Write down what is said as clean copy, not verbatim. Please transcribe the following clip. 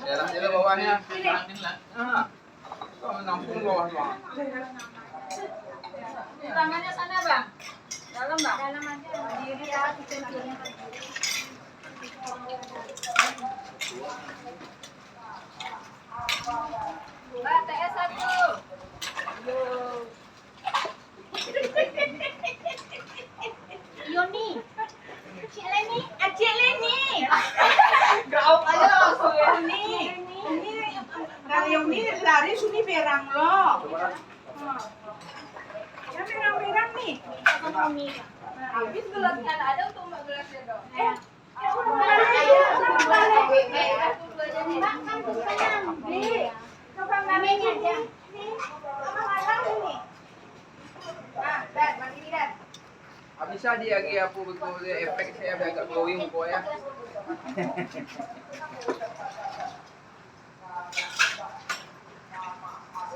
Jalan bawahnya, bilangin lah. Kau nampung bawah bang. Tangannya sana bang, dalam bang. Dalam aja. Diri ya, kuncinya. Mbak, TS 1. Yoni. Cik Leni. Cik Leni. Gauk aja langsung ya. Ini Yoni lari sini berang lo. Ya berang nih. Habis gelasnya ada untuk mbak gelasnya dong. Bisa dia lagi apa betul efek saya agak glowing kok ya.